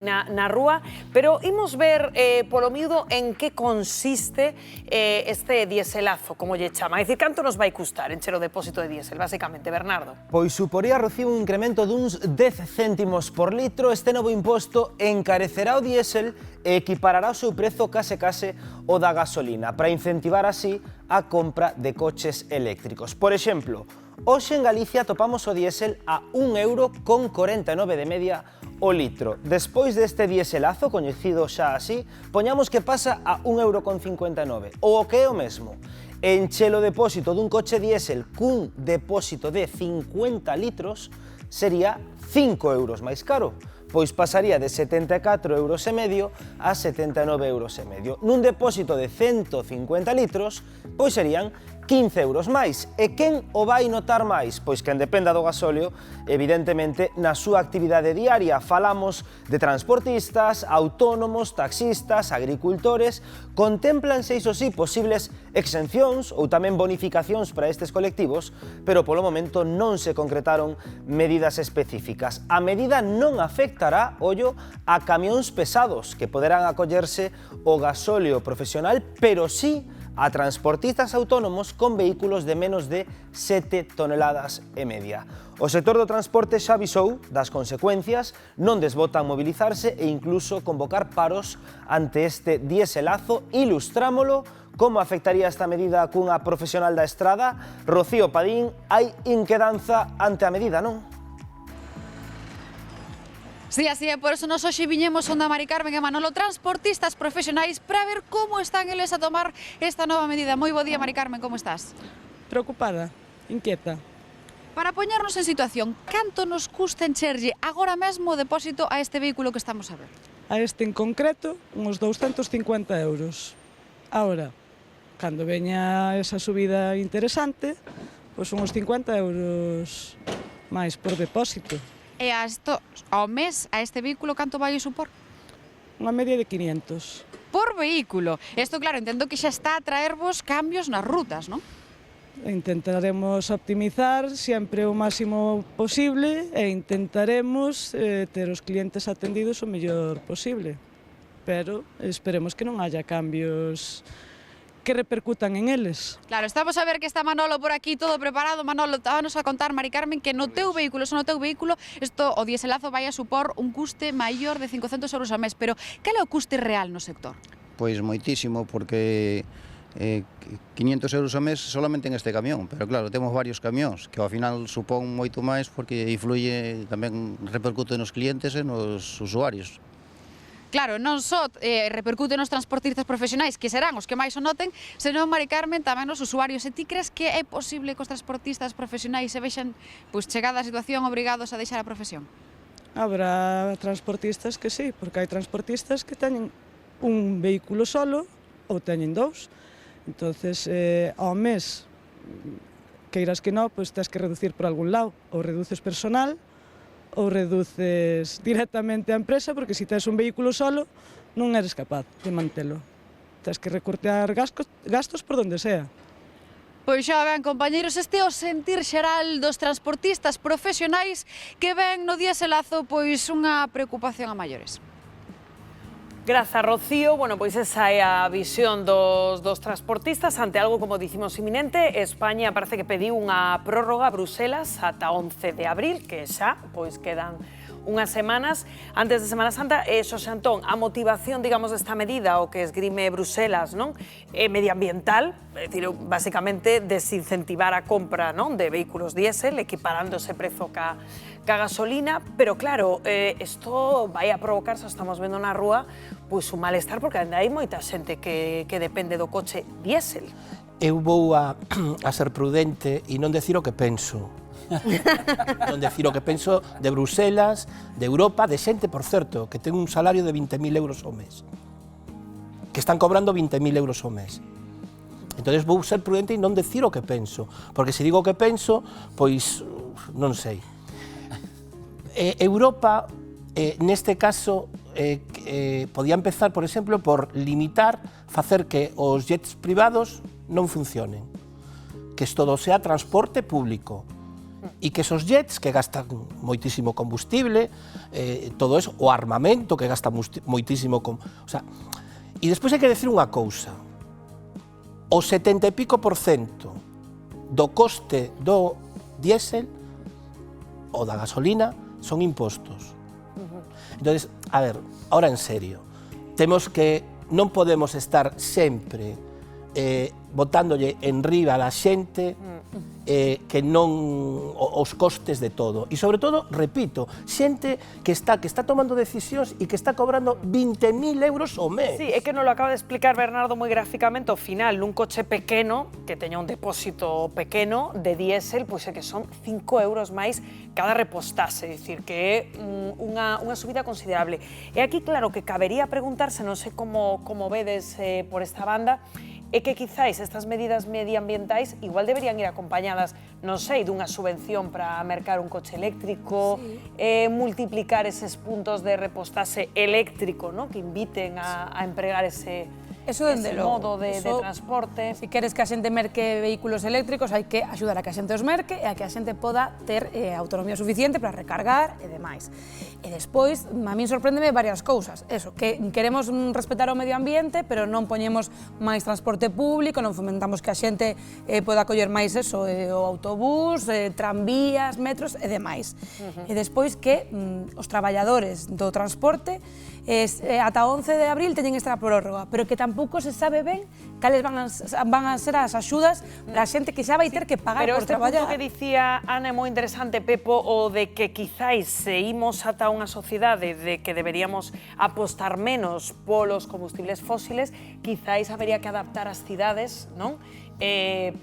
na rúa, pero imos ver polo miúdo en que consiste este dieselazo, como lle chama. É dicir, canto nos vai custar encher o depósito de diésel, basicamente, Bernardo? Pois suporía recibe un incremento duns 10 céntimos por litro. Este novo imposto encarecerá o diésel e equiparará o seu prezo case o da gasolina, para incentivar así a compra de coches eléctricos. Por exemplo, hoxe en Galicia topamos o diésel a 1,49 € de media o litro. Despois deste dieselazo, coñecido xa así, poñamos que pasa a 1,59 €, ou o que é o mesmo. Encher o depósito dun coche diésel cun depósito de 50 litros sería 5 € máis caro, pois pasaría de 74,5 € a 79,5 €. Nun depósito de 150 litros, pois serían 15 € máis. E quen o vai notar máis? Pois quen dependa do gasóleo, evidentemente, na súa actividade diaria. Falamos de transportistas, autónomos, taxistas, agricultores. Contemplanse, iso sí, posibles exencións ou tamén bonificacións para estes colectivos, pero polo momento non se concretaron medidas específicas. A medida non afectará, ollo, a camións pesados que poderán acollerse o gasóleo profesional, pero sí a transportistas autónomos con vehículos de menos de 7,5 toneladas. O sector do transporte xa avisou das consecuencias, non desbotan mobilizarse e incluso convocar paros ante este dieselazo. Ilustrámolo, como afectaría esta medida cunha profesional da estrada. Rocío Padín, hai inquedanza ante a medida, non? Sí, así é, por eso nos hoxe viñemos onde a Mari Carmen e Manolo, transportistas profesionais, para ver como están eles a tomar esta nova medida. Moi bo día, Mari Carmen, como estás? Preocupada, inquieta. Para poñernos en situación, canto nos custa encherlle agora mesmo o depósito a este vehículo que estamos a ver? A este en concreto, uns 250 €. Ahora, cando veña esa subida interesante, pois uns 50 € máis por depósito. E ao mes, a este vehículo, canto vai supor? Unha media de 500. Por vehículo. Isto, claro, entendo que xa está a traervos cambios nas rutas, non? Intentaremos optimizar sempre o máximo posible e intentaremos ter os clientes atendidos o mellor posible. Pero esperemos que non haya cambios que repercutan en eles. Claro, estamos a ver que está Manolo por aquí, todo preparado. Manolo, estábanos a contar, Mari Carmen, que no teu vehículo, isto, o dieselazo vai a supor un custe maior de 500 € ao mes, pero cal é o custe real no sector? Pois moitísimo, porque 500 € ao mes solamente en este camión, pero claro, temos varios camións, que ao final supón moito máis porque influye, tamén repercute nos clientes e nos usuarios. Claro, non só repercute nos transportistas profesionais, que serán os que máis o noten, senón, Mari Carmen, tamén nos usuarios. E ti crees que é posible que os transportistas profesionais se vexan, pois, chegada a situación, obrigados a deixar a profesión? Habrá transportistas que sí, porque hai transportistas que teñen un vehículo solo ou teñen dous. Entonces, ao mes, queiras que non, pois tens que reducir por algún lado. Ou reduces personal, ou reduces directamente a empresa, porque se tens un vehículo solo non eres capaz de mantelo. Tens que recortar gastos por donde sea. Pois xa ben, compañeiros, este é o sentir xeral dos transportistas profesionais que ven no dieselazo pois unha preocupación a maiores. Grazas, Rocío. Bueno, pois esa é a visión dos transportistas ante algo, como dicimos, inminente. España parece que pediu unha prórroga a Bruselas ata 11 de abril, que xa pois quedan unhas semanas antes de Semana Santa. Xosé Antón, a motivación, digamos, desta medida, o que esgrime Bruselas, non? É medioambiental, é dicir, basicamente desincentivar a compra, non, de vehículos diésel, equiparando ese prezo ca gasolina, pero claro, isto vai a provocar, xa estamos vendo na rúa, pois un malestar, porque ainda hai moita xente que depende do coche diésel. Eu vou a ser prudente e non decir o que penso. Non decir o que penso de Bruselas, de Europa, de xente, por certo, que ten un salario de 20.000 € ao mes. Que están cobrando 20.000 € ao mes. Entón vou ser prudente e non decir o que penso, porque se digo o que penso, pois non sei. Europa, neste caso, podía empezar, por exemplo, por limitar, facer que os jets privados non funcionen, que isto todo sea transporte público, E que esos jets que gastan moitísimo combustible, todo eso, o armamento que gasta moitísimo... O sea, e despois hai que decir unha cousa. O 70 e pico % do coste do diésel ou da gasolina son impostos. Entonces, a ver, ahora en serio, non podemos estar sempre botándolle en riba a la xente que non os costes de todo. E sobre todo, repito, xente que está tomando decisións e que está cobrando 20.000 euros ao mes. Sí, é que nos lo acaba de explicar Bernardo moi gráficamente. Ao final, nun coche pequeno, que teña un depósito pequeno de diésel, pois é que son 5 euros máis cada repostase, é dicir, que é unha subida considerable. E aquí, claro, que cabería preguntarse, non sei como vedes por esta banda, é que quizáis estas medidas medioambientais igual deberían ir acompañadas, non sei, dunha subvención para mercar un coche eléctrico, multiplicar eses puntos de repostase eléctrico, que inviten a empregar ese modo de transporte. Se queres que a xente merque vehículos eléctricos, hai que axudar a que a xente os merque e a que a xente poda ter autonomía suficiente para recargar e demais. E despois, a min sorpréndeme varias cousas. Eso, que queremos respetar o medio ambiente, pero non poñemos máis transporte público, non fomentamos que a xente poda coller máis eso, o autobús, tranvías, metros e demais. E despois que os traballadores do transporte ata 11 de abril teñen esta prórroga, pero que tampouco se sabe ben cales van a ser as axudas para a xente que xa vai ter que pagar por traballar. Pero este punto que dicía Ana é moi interesante, Pepo, o de que quizáis se imos ata unha sociedade de que deberíamos apostar menos polos combustibles fósiles, quizáis habería que adaptar as cidades, non?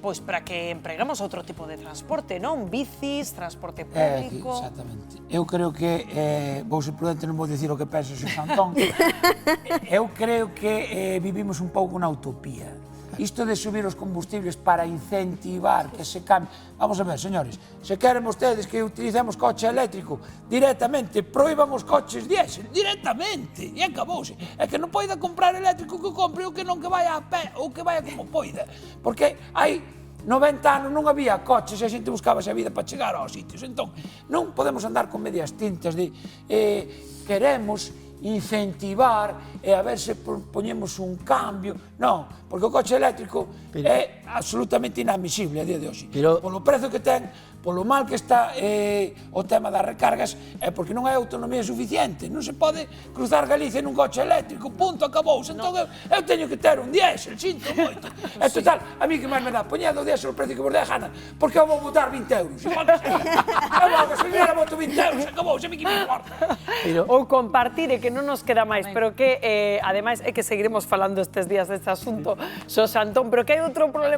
Pois para que empregamos outro tipo de transporte, non? Bicis, transporte público... Exactamente. Eu creo que, vou ser prudente, non vou dicir o que penso xo Antón, eu creo que vivimos un pouco na utopía. Isto de subir os combustibles para incentivar que se cambie... Vamos a ver, señores, se queren vostedes que utilicemos coche eléctrico directamente, proíban os coches diésel, directamente, e acabouse. É que non poida comprar eléctrico que compre o que non que vaya a pé, ou que vaya como poida. Porque hai 90 anos non había coches e a xente buscaba esa vida para chegar aos sitios. Entón, non podemos andar con medias tintas de queremos incentivar e a ver se poñemos un cambio. Non, porque o coche eléctrico é absolutamente inadmisible a día de hoxe. Polo prezo que ten, polo mal que está o tema das recargas, é porque non hai autonomía suficiente. Non se pode cruzar Galicia nun coche eléctrico, punto, acabouse. Entón eu teño que ter un diésel, sinto moito. É total, a mí que máis me dá, poñed o diésel o precio que vos dé a gana, porque eu vou botar 20 euros. Igual que sei. Eu vou a gasolina, boto 20 euros, acabouse, a mí que me importa. Ou compartir, que non nos queda máis, pero que, ademais, é que seguiremos falando estes días deste asunto, Xosé Antón, pero que hai outro problema